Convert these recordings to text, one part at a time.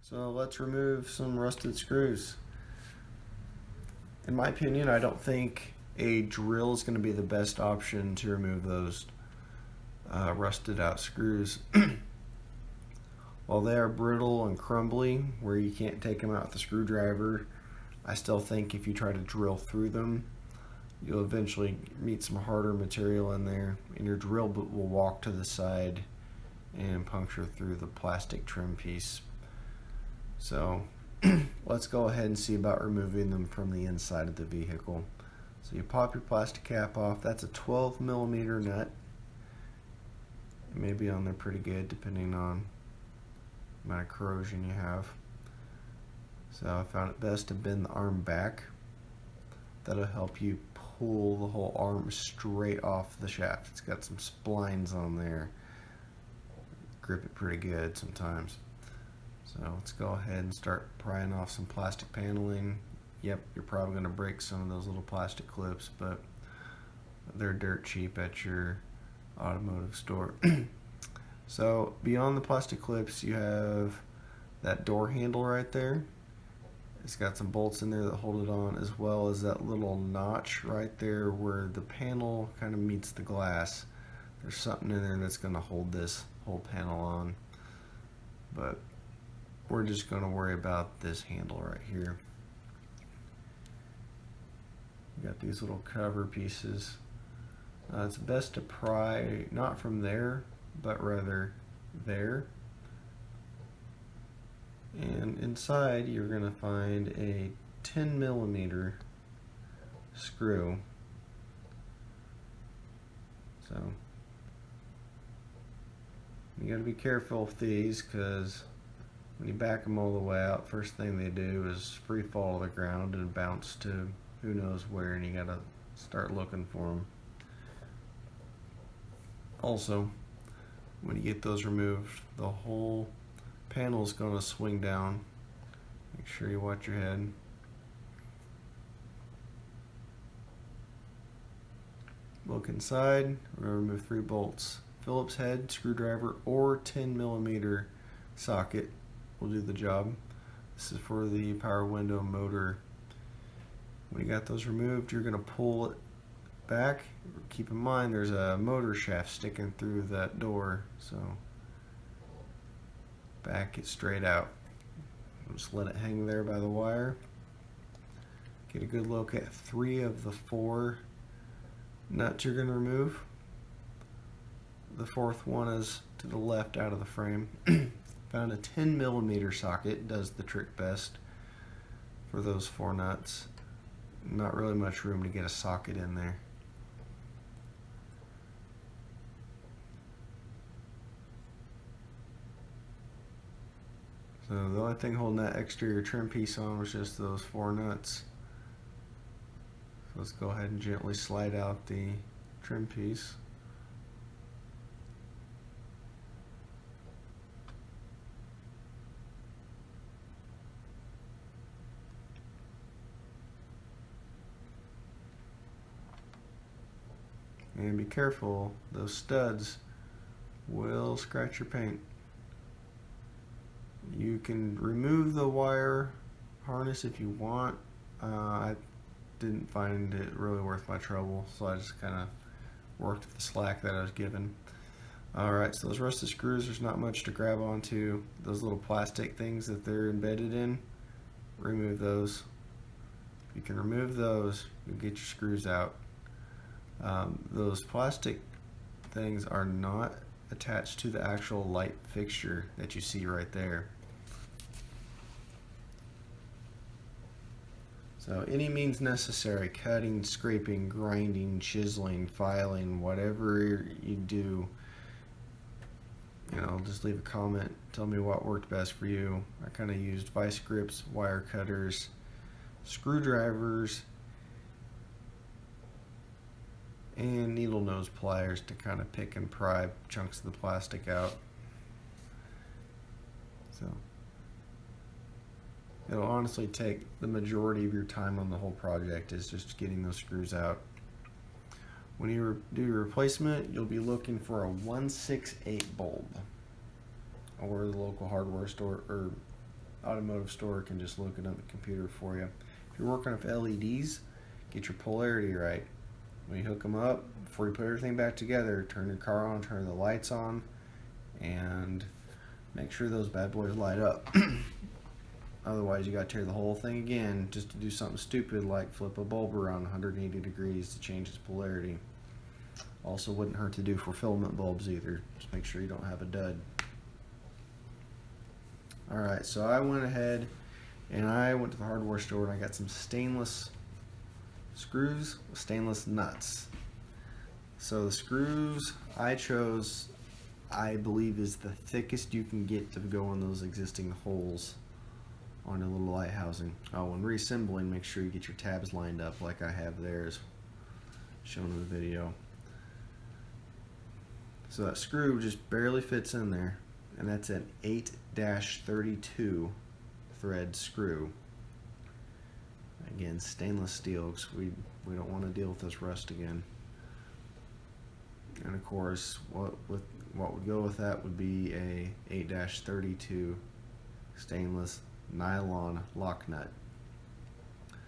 So let's remove some rusted screws. In my opinion, I don't think a drill is going to be the best option to remove those rusted out screws. While they are brittle and crumbly, where you can't take them out with a screwdriver, I still think if you try to drill through them, you'll eventually meet some harder material in there, and your drill bit will walk to the side and puncture through the plastic trim piece. So let's go ahead and see about removing them from the inside of the vehicle. So you pop your plastic cap off. That's a 12mm nut. It may be on there pretty good depending on the amount of corrosion you have. So I found it best to bend the arm back. That'll help you pull the whole arm straight off the shaft. It's got some splines on there. Grip it pretty good sometimes. So let's go ahead and start prying off some plastic paneling. Yep, you're probably going to break some of those little plastic clips, but they're dirt cheap at your automotive store. So beyond the plastic clips, you have that door handle right there. It's got some bolts in there that hold it on, as well as that little notch right there where the panel kind of meets the glass. There's something in there that's going to hold this whole panel on, but we're just going to worry about this handle right here. You got these little cover pieces. It's best to pry not from there, but rather there. And inside you're going to find a 10mm screw. So you got to be careful with these, because when you back them all the way out, first thing they do is free fall to the ground and bounce to who knows where, and you got to start looking for them. Also, when you get those removed, the whole panel is going to swing down. Make sure you watch your head. Look inside. We're going to remove 3 bolts. Phillips head, screwdriver, or 10mm socket will do the job. This is for the power window motor. When you got those removed, you're going to pull it back. Keep in mind there's a motor shaft sticking through that door, so back it straight out. Just let it hang there by the wire. Get a good look at 3 of the 4 nuts you're going to remove. The 4th one is to the left out of the frame. Found a 10mm socket, does the trick best for those 4 nuts. Not really much room to get a socket in there. So the only thing holding that exterior trim piece on was just those 4 nuts. So let's go ahead and gently slide out the trim piece. And be careful, those studs will scratch your paint. You can remove the wire harness if you want. I didn't find it really worth my trouble, so I just kind of worked with the slack that I was given. Alright, so those rusted screws, there's not much to grab onto. Those little plastic things that they're embedded in, remove those. If you can remove those, you'll get your screws out. Those plastic things are not attached to the actual light fixture that you see right there. So any means necessary, cutting, scraping, grinding, chiseling, filing, whatever you do, just leave a comment, tell me what worked best for you. I kind of used vice grips, wire cutters, screwdrivers, and needle nose pliers to kind of pick and pry chunks of the plastic out. So it'll honestly take the majority of your time on the whole project is just getting those screws out. When you do your replacement, you'll be looking for a 1/6/8 bulb, or the local hardware store or automotive store can just look it up on the computer for you. If you're working with LEDs, get your polarity right. When you hook them up, before you put everything back together, turn your car on, turn the lights on, and make sure those bad boys light up. Otherwise, you got to tear the whole thing again just to do something stupid like flip a bulb around 180 degrees to change its polarity. Also, wouldn't hurt to do for filament bulbs either. Just make sure you don't have a dud. Alright, so I went ahead and I went to the hardware store and I got some stainless screws with stainless nuts. So the screws I chose, I believe, is the thickest you can get to go in those existing holes on a little light housing. Oh, when reassembling, make sure you get your tabs lined up like I have there as shown in the video. So that screw just barely fits in there, and that's an 8-32 thread screw. Again, stainless steel, because we don't want to deal with this rust again. And of course, what would go with that would be a 8-32 stainless nylon lock nut.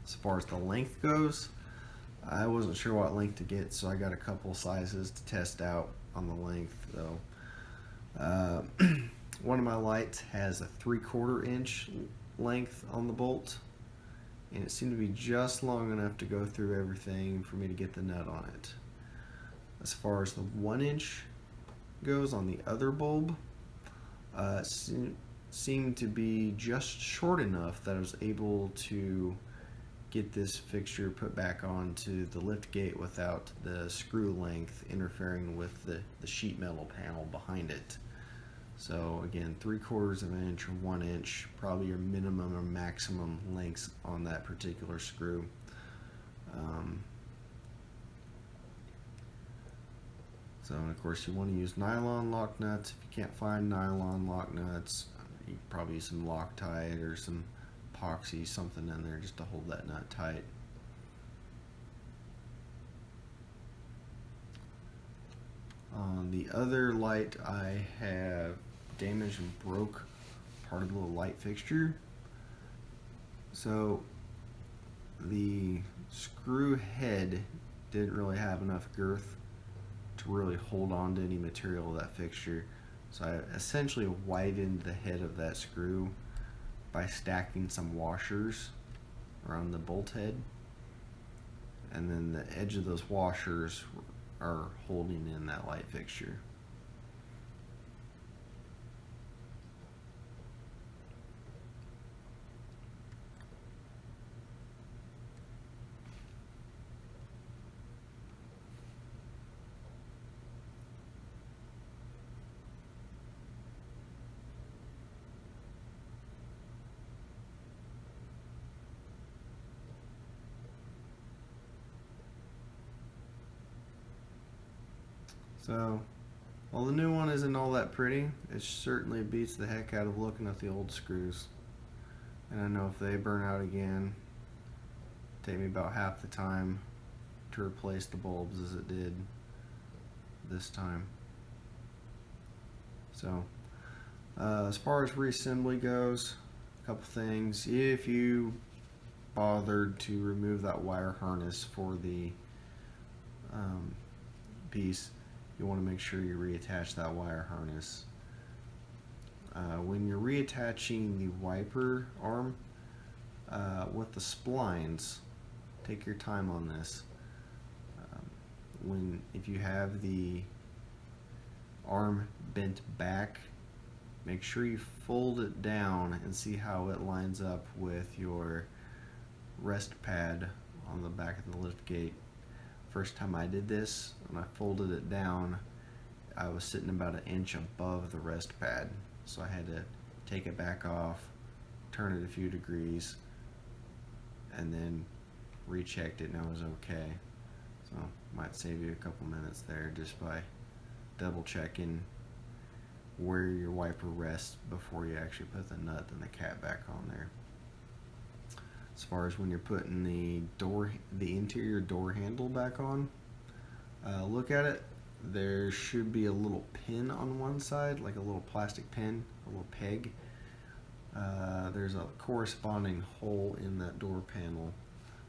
As far as the length goes, I wasn't sure what length to get, so I got a couple sizes to test out on the length though. One of my lights has a 3/4 inch length on the bolt, and it seemed to be just long enough to go through everything for me to get the nut on it. As far as the 1 inch goes on the other bulb, seemed to be just short enough that I was able to get this fixture put back onto the lift gate without the screw length interfering with the sheet metal panel behind it. So again, 3/4 of an inch or 1 inch, probably your minimum or maximum lengths on that particular screw. So, and of course, you want to use nylon lock nuts. If you can't find nylon lock nuts, you can probably use some Loctite or some epoxy, something in there just to hold that nut tight. On the other light, I have damaged and broke part of the little light fixture. So the screw head didn't really have enough girth to really hold on to any material of that fixture. So I essentially widened the head of that screw by stacking some washers around the bolt head, and then the edge of those washers are holding in that light fixture. So, while the new one isn't all that pretty, it certainly beats the heck out of looking at the old screws. And I know if they burn out again, it'll take me about half the time to replace the bulbs as it did this time. So, as far as reassembly goes, a couple things. If you bothered to remove that wire harness for the piece, you want to make sure you reattach that wire harness. When you're reattaching the wiper arm with the splines, take your time on this. If you have the arm bent back, make sure you fold it down and see how it lines up with your rest pad on the back of the lift gate. First time I did this, when I folded it down, I was sitting about 1 inch above the rest pad, so I had to take it back off, turn it a few degrees, and then rechecked it and it was okay. So might save you a couple minutes there just by double checking where your wiper rests before you actually put the nut and the cap back on there. As far as when you're putting the interior door handle back on, look at it. There should be a little pin on one side, like a little plastic pin, a little peg. there's a corresponding hole in that door panel,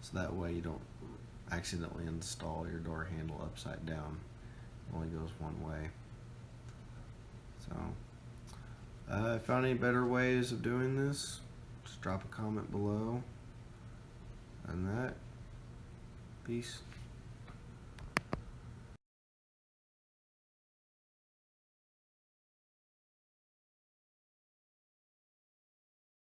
so that way you don't accidentally install your door handle upside down. It only goes one way. So if you found any better ways of doing this, just drop a comment below. And that, peace.